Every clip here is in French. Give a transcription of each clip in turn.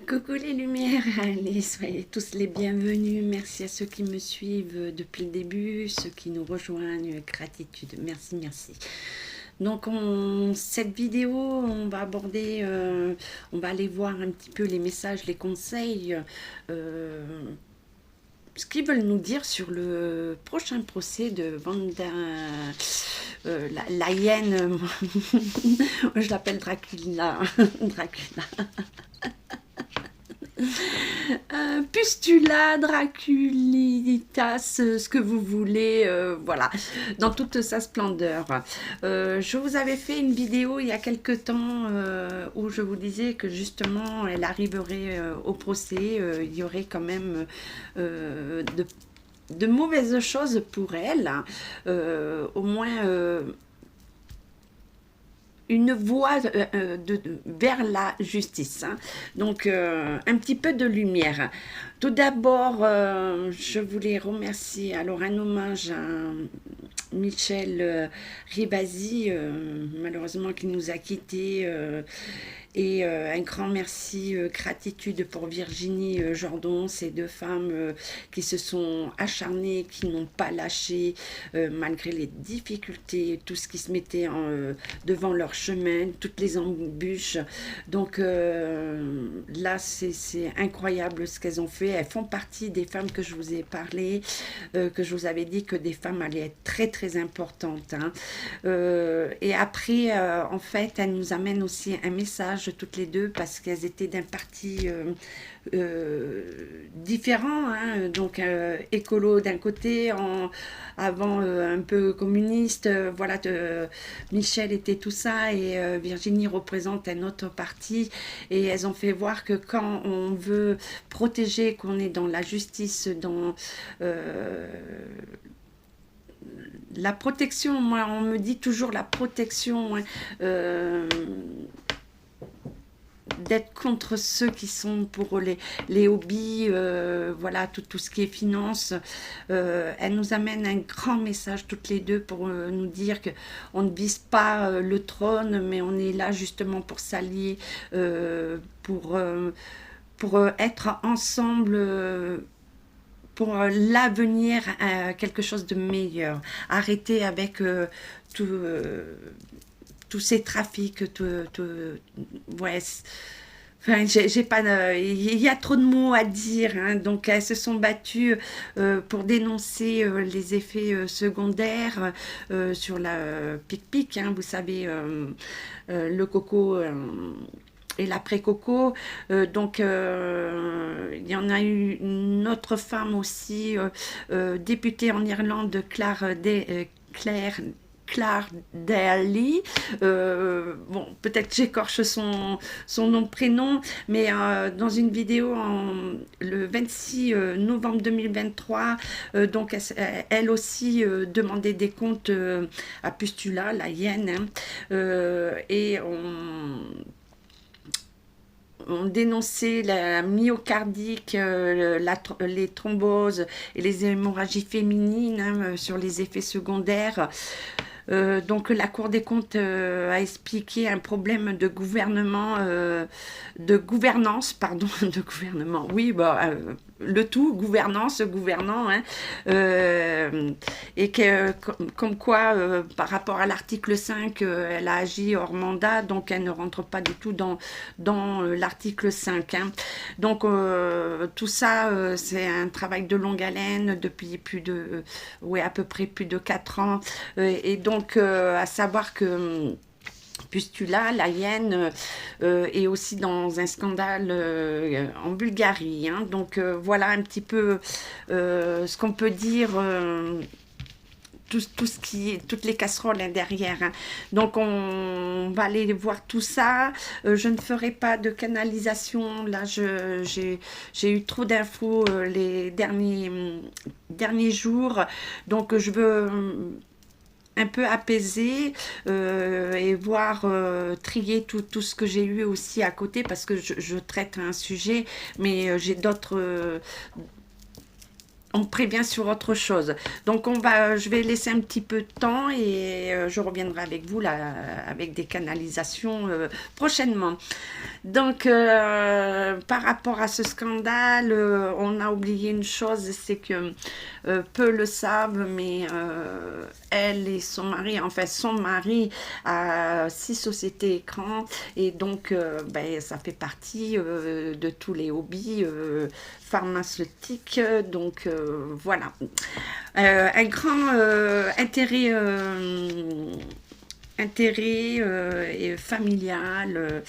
Coucou les lumières, allez, soyez tous les bienvenus. Merci à ceux qui me suivent depuis le début, ceux qui nous rejoignent, gratitude, merci, merci. Donc cette vidéo, on va aborder, on va aller voir un petit peu les messages, les conseils, ce qu'ils veulent nous dire sur le prochain procès de Vanda, la hyène, je l'appelle Dracula, Dracula. Pustula, Draculitas, ce que vous voulez, voilà, dans toute sa splendeur. Je vous avais fait une vidéo il y a quelque temps où je vous disais que justement elle arriverait au procès, il y aurait quand même de mauvaises choses pour elle, au moins une voie vers la justice. Hein. Donc, un petit peu de lumière. Tout d'abord, je voulais remercier, alors un hommage à Michel Ribasi, malheureusement qui nous a quittés, et un grand merci, gratitude pour Virginie Jordon, ces deux femmes qui se sont acharnées, qui n'ont pas lâché malgré les difficultés, tout ce qui se mettait devant leur chemin, toutes les embûches. Donc là, c'est incroyable ce qu'elles ont fait. Elles font partie des femmes que je vous ai parlé, que je vous avais dit que des femmes allaient être très très importantes. Hein. Et après, en fait, elles nous amènent aussi un message toutes les deux parce qu'elles étaient d'un parti différent, hein, donc écolo d'un côté, avant un peu communiste, voilà, Michel était tout ça et Virginie représente un autre parti et elles ont fait voir que quand on veut protéger, qu'on est dans la justice, dans la protection, moi on me dit toujours la protection, hein, d'être contre ceux qui sont pour les hobbies, voilà, tout ce qui est finance. Elle nous amène un grand message toutes les deux pour nous dire qu'on ne vise pas le trône, mais on est là justement pour s'allier, pour être ensemble, pour l'avenir, quelque chose de meilleur. Arrêter avec tous ces trafics, ouais, enfin, j'ai pas, il y a trop de mots à dire, hein, donc elles se sont battues pour dénoncer les effets secondaires sur la pic-pic, hein, vous savez, le coco et l'après-coco. Donc, il y en a eu une autre femme aussi, députée en Irlande, Claire Daly, bon, peut-être que j'écorche son nom de prénom, mais dans une vidéo le 26 novembre 2023, donc elle aussi demandait des comptes à Pustula, la hyène, hein, et on dénonçait la myocardique, les thromboses et les hémorragies féminines, hein, sur les effets secondaires. Donc la Cour des comptes a expliqué un problème de gouvernement, de gouvernance, pardon, de gouvernement, oui, bah, le tout, gouvernance, gouvernant, hein, et que, comme quoi, par rapport à l'article 5, elle a agi hors mandat, donc elle ne rentre pas du tout dans l'article 5. Hein. Donc tout ça, c'est un travail de longue haleine depuis ouais, à peu près plus de 4 ans, et donc à savoir que Pustula, la hyène, est aussi dans un scandale en Bulgarie. Hein. Donc voilà un petit peu ce qu'on peut dire. Tout ce toutes les casseroles, hein, derrière. Hein. Donc on va aller voir tout ça. Je ne ferai pas de canalisation. Là, j'ai eu trop d'infos les derniers jours. Donc je veux un peu apaiser et voir, trier tout ce que j'ai eu aussi à côté parce que je traite un sujet, mais j'ai d'autres on prévient sur autre chose. Donc je vais laisser un petit peu de temps et je reviendrai avec vous là, avec des canalisations prochainement. Donc par rapport à ce scandale, on a oublié une chose, c'est que peu le savent, mais elle et son mari, enfin son mari a 6 sociétés écrans et donc ben, ça fait partie de tous les hobbies pharmaceutiques. Donc voilà, un grand intérêt et familial.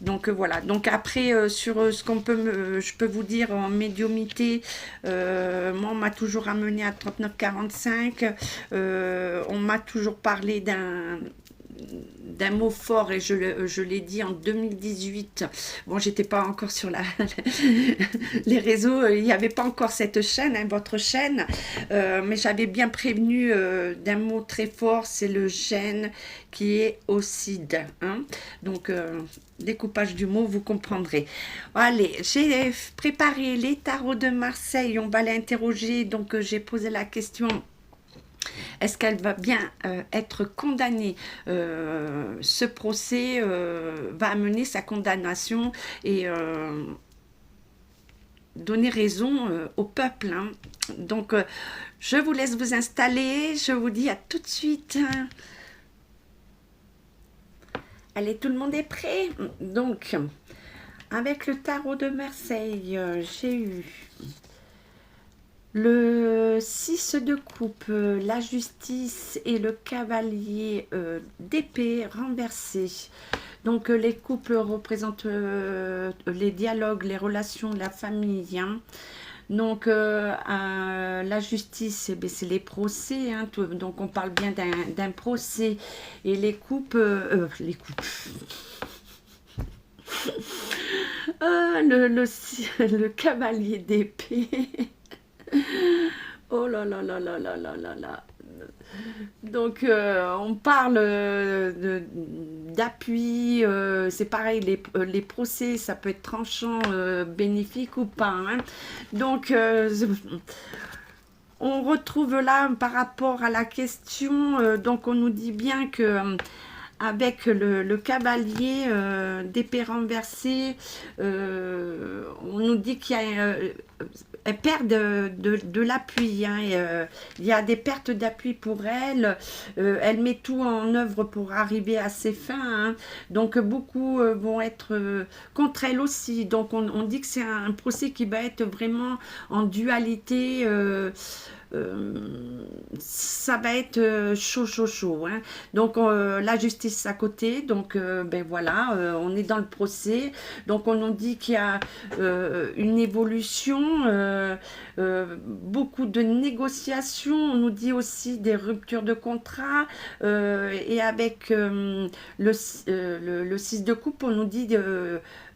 Donc voilà, donc après sur ce qu'on peut je peux vous dire en médiumité, moi on m'a toujours amené à 3945, on m'a toujours parlé d'un mot fort et je l'ai dit en 2018. Bon, j'étais pas encore sur les réseaux, il n'y avait pas encore cette chaîne, hein, votre chaîne, mais j'avais bien prévenu d'un mot très fort, c'est le gène qui est oxyde. Hein. Donc, découpage du mot, vous comprendrez. Allez, j'ai préparé les tarots de Marseille, on va l'interroger, donc j'ai posé la question. Est-ce qu'elle va bien être condamnée? Ce procès va amener sa condamnation et donner raison au peuple. Hein. Donc, je vous laisse vous installer. Je vous dis à tout de suite. Allez, tout le monde est prêt? Donc, avec le tarot de Marseille, j'ai eu le 6 de coupe, la justice et le cavalier d'épée renversé. Donc les couples représentent les dialogues, les relations, la famille. Hein. Donc la justice, eh c'est les procès. Hein, donc on parle bien d'un procès. Et les couples... le cavalier d'épée... Oh là là là là là là là là. Donc on parle d'appui, c'est pareil, les procès, ça peut être tranchant, bénéfique ou pas. Hein. Donc on retrouve là par rapport à la question, donc on nous dit bien que avec le cavalier d'épée renversée, on nous dit qu'il y a elle perd de l'appui. Hein, il y a des pertes d'appui pour elle. Elle met tout en œuvre pour arriver à ses fins. Hein, donc beaucoup vont être contre elle aussi. Donc on dit que c'est un procès qui va être vraiment en dualité. Ça va être chaud. Hein. Donc la justice à côté, donc ben voilà, on est dans le procès. Donc on nous dit qu'il y a une évolution, beaucoup de négociations. On nous dit aussi des ruptures de contrat et avec le 6 de coupe, on nous dit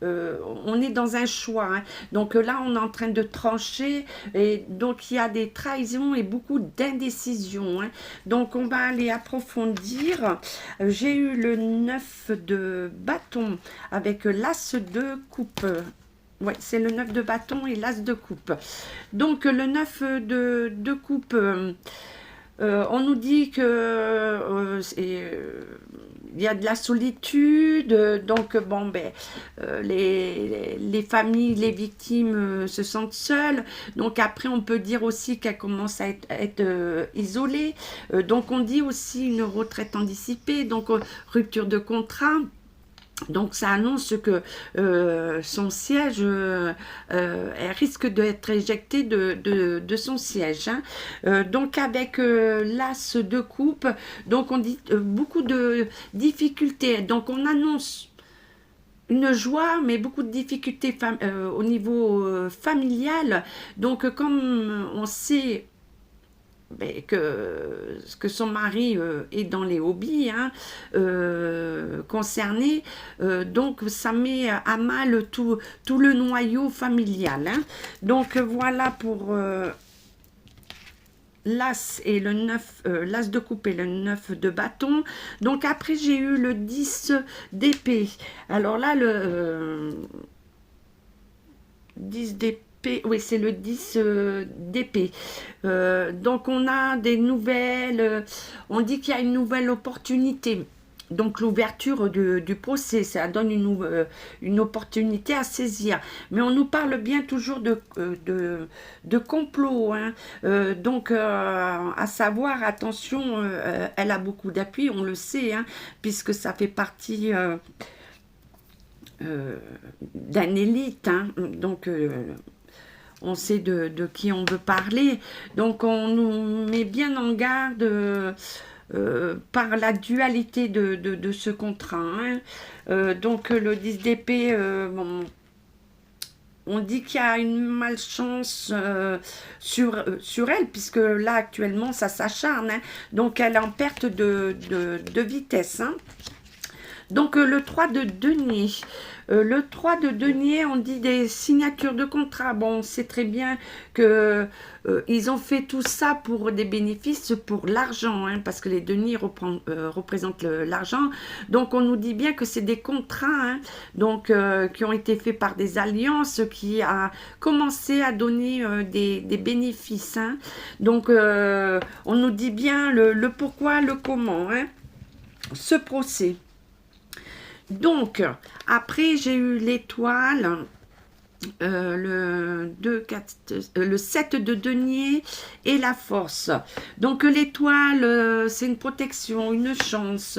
on est dans un choix. Hein. Donc là, on est en train de trancher et donc il y a des trahisons et beaucoup d'indécision. Hein. Donc on va aller approfondir. J'ai eu le 9 de bâton avec l'as de coupe. Ouais, c'est le 9 de bâton et l'as de coupe. Donc le 9 de coupe, on nous dit que il y a de la solitude, donc bon ben les familles, les victimes se sentent seules. Donc après on peut dire aussi qu'elle commence à être isolée. Donc on dit aussi une retraite anticipée, donc rupture de contrat. Donc ça annonce que son siège, elle risque d'être éjectée de son siège. Hein. Donc avec l'as de coupe, donc on dit beaucoup de difficultés. Donc on annonce une joie, mais beaucoup de difficultés au niveau familial. Donc comme on sait que son mari est dans les hobbies hein, concernés, donc ça met à mal tout le noyau familial. Hein. Donc voilà pour l'as et le 9, l'as de coupe et le 9 de bâton. Donc après j'ai eu le 10 d'épée. Alors là le 10 d'épée, d'épée, oui, c'est le 10 d'épée. Donc, on a des nouvelles, on dit qu'il y a une nouvelle opportunité. Donc, l'ouverture du procès, ça donne une opportunité à saisir. Mais on nous parle bien toujours de complot, hein. Donc, à savoir, attention, elle a beaucoup d'appui, on le sait, hein, puisque ça fait partie d'un élite, hein. Donc, on sait de qui on veut parler. Donc, on nous met bien en garde par la dualité de ce contrat, hein. Donc, le 10 d'épée, bon, on dit qu'il y a une malchance sur elle, puisque là, actuellement, ça s'acharne, hein. Donc, elle est en perte de vitesse, hein. Donc, le 3 de denier. Le 3 de denier, on dit des signatures de contrat. Bon, on sait très bien que ils ont fait tout ça pour des bénéfices, pour l'argent, hein, parce que les deniers représentent l'argent. Donc, on nous dit bien que c'est des contrats, hein, donc, qui ont été faits par des alliances, qui a commencé à donner des bénéfices, hein. Donc, on nous dit bien le pourquoi, le comment, hein, ce procès. Donc, après, j'ai eu l'étoile, le 7 de denier et la force. Donc, l'étoile, c'est une protection, une chance.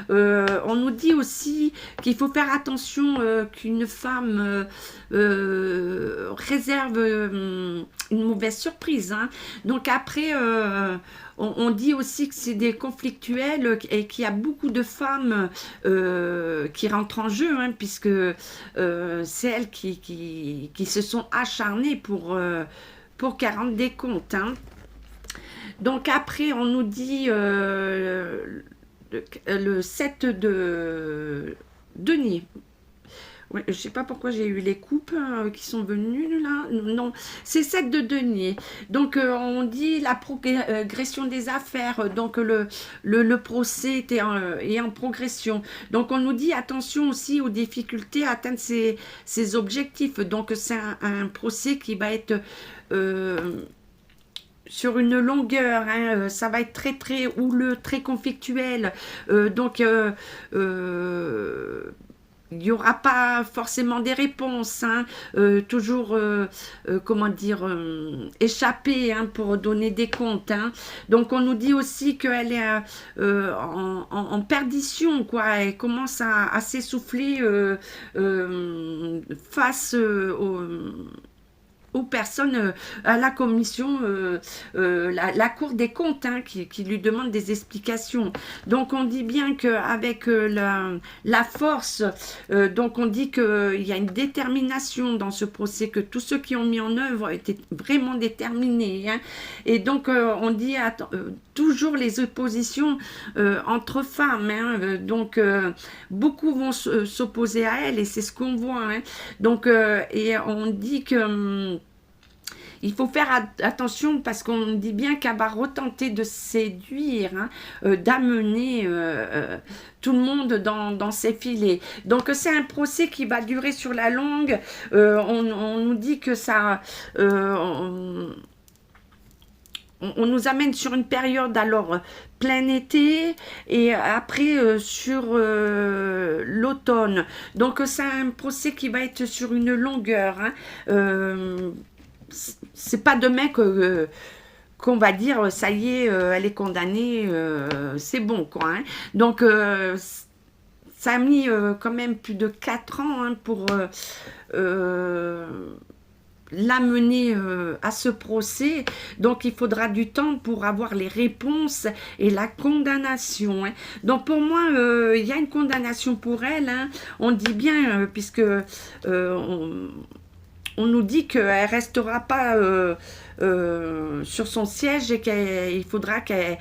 On nous dit aussi qu'il faut faire attention qu'une femme réserve une mauvaise surprise, hein. Donc, après... on dit aussi que c'est des conflictuels et qu'il y a beaucoup de femmes qui rentrent en jeu, hein, puisque c'est elles qui se sont acharnées pour qu'elles rendent des comptes, hein. Donc après, on nous dit le 7 de denier. Ouais, je ne sais pas pourquoi j'ai eu les coupes qui sont venues là. Non, c'est 7 de denier. Donc, on dit la progression des affaires. Donc, le procès est en progression. Donc, on nous dit attention aussi aux difficultés à atteindre ses objectifs. Donc, c'est un procès qui va être... sur une longueur, hein, ça va être très très houleux, très conflictuel. Donc, il n'y aura pas forcément des réponses, hein, toujours, comment dire, échappées, hein, pour donner des comptes, hein. Donc, on nous dit aussi qu'elle est en perdition, quoi. Elle commence à s'essouffler face aux personnes, à la commission, la Cour des comptes, hein, qui lui demande des explications. Donc, on dit bien qu'avec la force, donc on dit qu'il y a une détermination dans ce procès, que tous ceux qui ont mis en œuvre étaient vraiment déterminés, hein. Et donc, on dit toujours les oppositions entre femmes, hein. Donc, beaucoup vont s'opposer à elle, et c'est ce qu'on voit, hein. Donc, et on dit que... il faut faire attention, parce qu'on dit bien qu'elle va retenter de séduire, hein, d'amener tout le monde dans ses filets. Donc, c'est un procès qui va durer sur la longue. On nous dit que ça... on nous amène sur une période, alors, plein été, et après sur l'automne. Donc, c'est un procès qui va être sur une longueur, hein. C'est pas demain qu'on va dire ça y est, elle est condamnée, c'est bon, quoi, hein. Donc, ça a mis quand même plus de 4 ans, hein, pour l'amener à ce procès. Donc, il faudra du temps pour avoir les réponses et la condamnation, hein. Donc, pour moi, il y a une condamnation pour elle, hein. On dit bien, puisque on nous dit qu'elle ne restera pas sur son siège, et qu'il faudra qu'elle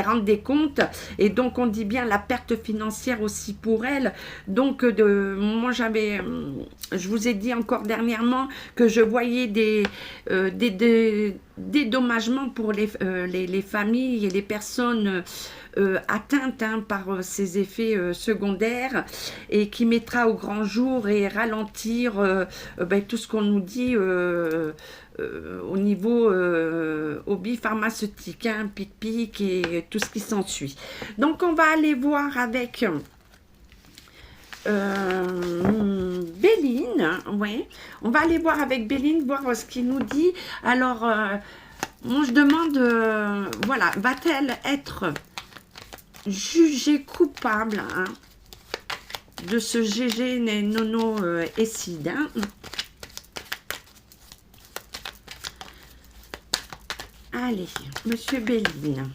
rende des comptes. Et donc, on dit bien la perte financière aussi pour elle. Donc, moi, je vous ai dit encore dernièrement que je voyais des dédommagements pour les familles et les personnes atteinte hein, par ces effets secondaires et qui mettra au grand jour et ralentir ben, tout ce qu'on nous dit au niveau hobby pharmaceutique, hein, pic-pic et tout ce qui s'ensuit. Donc on va aller voir avec Béline, ouais. On va aller voir avec Béline, voir ce qu'il nous dit. Alors, moi je demande, voilà, va-t-elle être jugée coupable hein, de ce GG nono écide hein. Allez, monsieur Béline,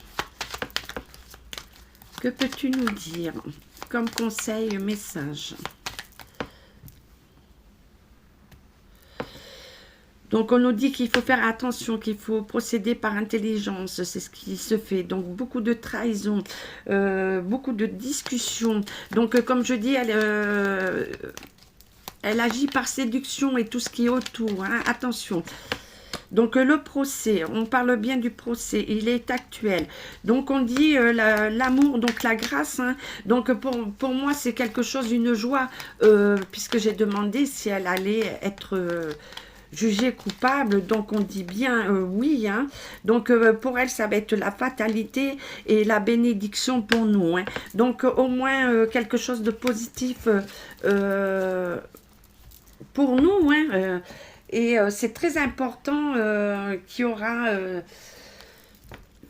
que peux-tu nous dire comme conseil, message? Donc, on nous dit qu'il faut faire attention, qu'il faut procéder par intelligence. C'est ce qui se fait. Donc, beaucoup de trahison, beaucoup de discussions. Donc, comme je dis, elle agit par séduction et tout ce qui est autour. Hein. Attention. Donc, le procès, on parle bien du procès, il est actuel. Donc, on dit l'amour, donc la grâce. Hein. Donc, pour moi, c'est quelque chose, une joie, puisque j'ai demandé si elle allait être jugée coupable. Donc, on dit bien oui. Hein. Donc, pour elle, ça va être la fatalité et la bénédiction pour nous. Hein. Donc, au moins, quelque chose de positif pour nous. Hein. Et c'est très important qu'il y aura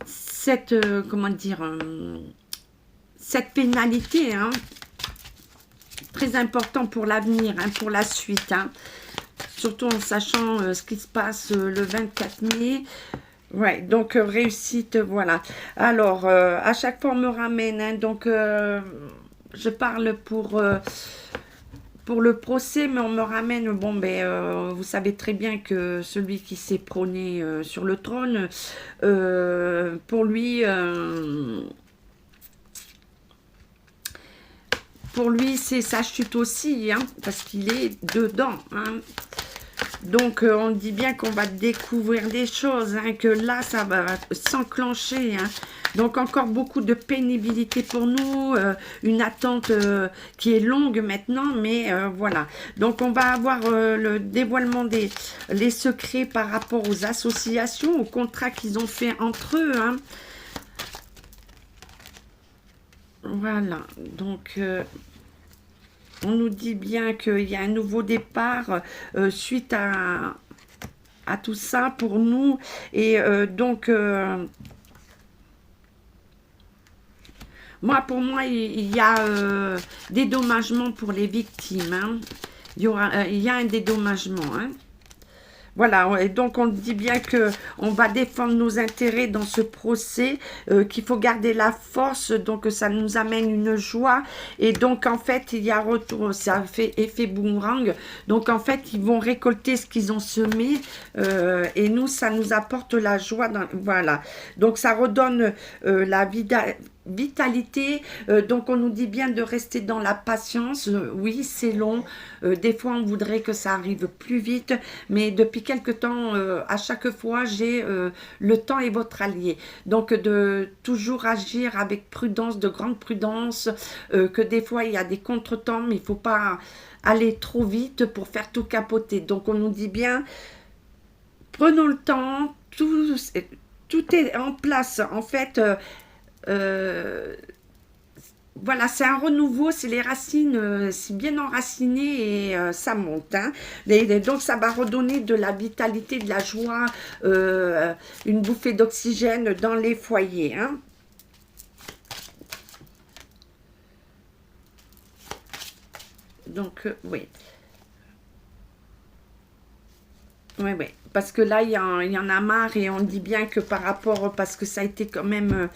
cette, comment dire, cette pénalité, hein, très important pour l'avenir, hein, pour la suite, hein, surtout en sachant ce qui se passe le 24 mai. Ouais, donc réussite, voilà. Alors, à chaque fois, on me ramène, hein, donc je parle pour le procès, mais on me ramène, bon, ben, vous savez très bien que celui qui s'est prôné sur le trône, pour lui, c'est sa chute aussi, hein, parce qu'il est dedans, hein. Donc, on dit bien qu'on va découvrir des choses, hein, que là, ça va s'enclencher, hein. Donc, encore beaucoup de pénibilité pour nous, une attente qui est longue maintenant, mais voilà. Donc, on va avoir le dévoilement les secrets par rapport aux associations, aux contrats qu'ils ont fait entre eux, hein. Voilà, donc... on nous dit bien qu'il y a un nouveau départ suite à tout ça pour nous. Et donc, pour moi, il y a dédommagement pour les victimes. Hein. Il y a un dédommagement. Hein. Voilà, et donc on dit bien que on va défendre nos intérêts dans ce procès, qu'il faut garder la force, donc ça nous amène une joie, et donc en fait il y a retour, ça fait effet boomerang, donc en fait ils vont récolter ce qu'ils ont semé, et nous ça nous apporte la joie, voilà, donc ça redonne la vitalité, donc on nous dit bien de rester dans la patience, oui c'est long, des fois on voudrait que ça arrive plus vite, mais depuis quelque temps, à chaque fois j'ai le temps est votre allié, donc de toujours agir avec prudence, de grande prudence, que des fois il y a des contretemps, mais il ne faut pas aller trop vite pour faire tout capoter, donc on nous dit bien prenons le temps, tout est en place, en fait. Voilà, c'est un renouveau, c'est les racines, c'est bien enraciné et ça monte. Hein. Donc, ça va redonner de la vitalité, de la joie, une bouffée d'oxygène dans les foyers. Hein. Donc, oui. Oui, oui. Parce que là, il y en a marre et on dit bien que par rapport, parce que ça a été quand même...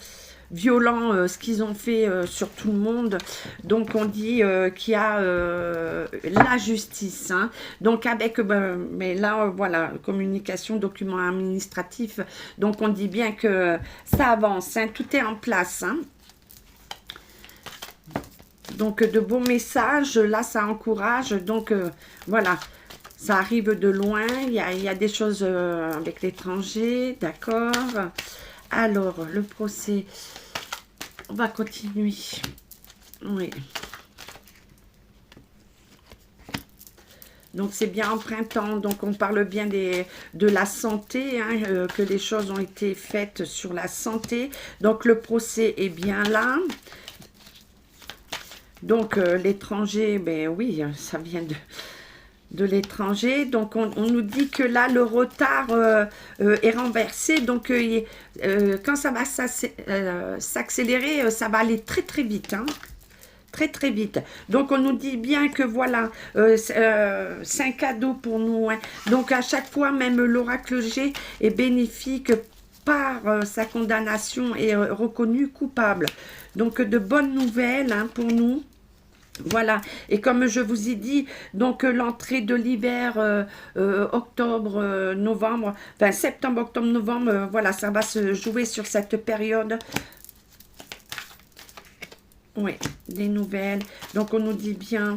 violent ce qu'ils ont fait sur tout le monde, donc on dit qu'il y a la justice, hein. Donc avec mais là voilà, communication, documents administratifs, donc on dit bien que ça avance, hein, tout est en place, hein. Donc de beaux messages, là ça encourage, donc voilà, ça arrive de loin, il y a des choses avec l'étranger, d'accord. Alors, le procès, On va continuer. Oui. Donc, c'est bien en printemps. Donc, on parle bien de la santé, hein, que les choses ont été faites sur la santé. Donc, le procès est bien là. Donc, l'étranger, ben oui, ça vient de l'étranger. Donc, on nous dit que là, le retard est renversé. Donc, quand ça va s'accélérer, ça va aller très, très vite. Hein. Très, très vite. Donc, on nous dit bien que voilà, c'est un cadeau pour nous. Hein. Donc, à chaque fois, même l'oracle G est bénéfique par sa condamnation et reconnu coupable. Donc, de bonnes nouvelles hein, pour nous. Voilà, et comme je vous ai dit, donc l'entrée de l'hiver, octobre, novembre, enfin septembre, octobre, novembre, voilà, ça va se jouer sur cette période. Oui, des nouvelles. Donc on nous dit bien,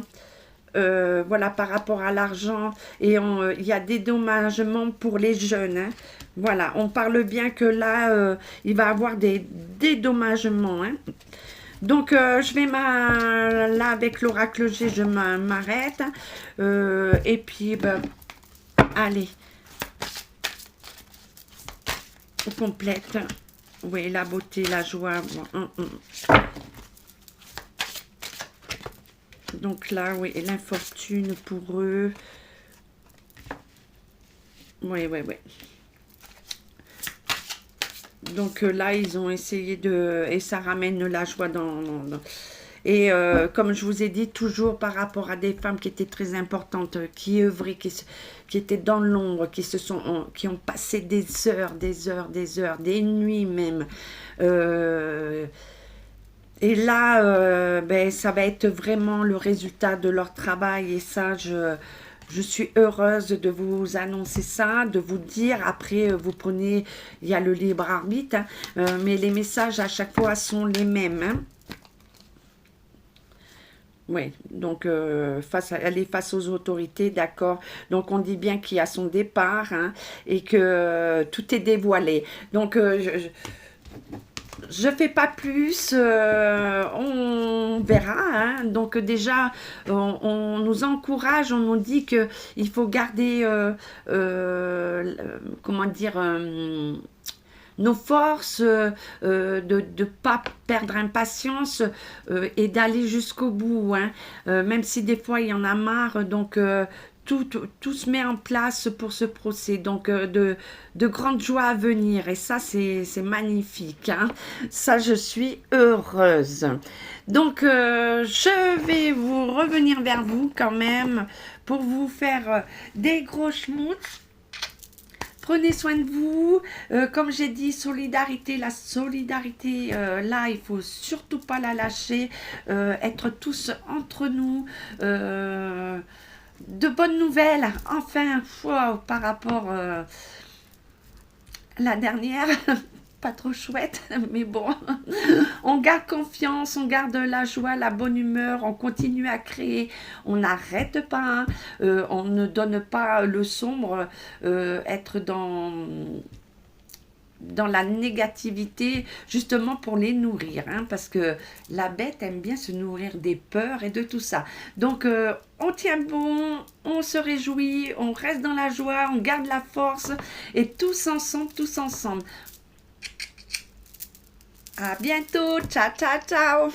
voilà, par rapport à l'argent, et il y a des dédommagements pour les jeunes. Hein. Voilà, on parle bien que là, il va y avoir des dédommagements. Hein. Donc, je vais là, avec l'oracle G, je m'arrête. Et puis, ben, allez. On complète. Oui, la beauté, la joie. Donc là, oui, l'infortune pour eux. Oui, oui, oui. Donc là, ils ont essayé de... Et ça ramène la joie Et comme je vous ai dit, toujours par rapport à des femmes qui étaient très importantes, qui œuvraient, qui étaient dans l'ombre, qui ont passé des heures, des nuits même. Et là, ben, ça va être vraiment le résultat de leur travail. Et ça, je suis heureuse de vous annoncer ça, de vous dire. Après, vous prenez, il y a le libre arbitre, hein, mais les messages à chaque fois sont les mêmes. Hein. Oui, donc elle est face aux autorités, d'accord. Donc on dit bien qu'il y a son départ hein, et que tout est dévoilé. Donc je fais pas plus, on verra. Hein. Donc déjà, on nous encourage, on nous dit que il faut garder, comment dire, nos forces, de ne pas perdre impatience et d'aller jusqu'au bout. Hein. Même si des fois il y en a marre, donc tout se met en place pour ce procès. Donc, de grandes joies à venir. Et ça, c'est magnifique. Hein. Ça, je suis heureuse. Donc, je vais vous revenir vers vous quand même pour vous faire des gros schmutz. Prenez soin de vous. Comme j'ai dit, solidarité. La solidarité, là, il faut surtout pas la lâcher. Être tous entre nous. De bonnes nouvelles, enfin, wow, par rapport à la dernière, pas trop chouette, mais bon, on garde confiance, on garde la joie, la bonne humeur, on continue à créer, on n'arrête pas, hein, on ne donne pas le sombre, être dans la négativité, justement pour les nourrir, hein, parce que la bête aime bien se nourrir des peurs et de tout ça. Donc, on tient bon, on se réjouit, on reste dans la joie, on garde la force, et tous ensemble, tous ensemble. À bientôt, ciao, ciao, ciao.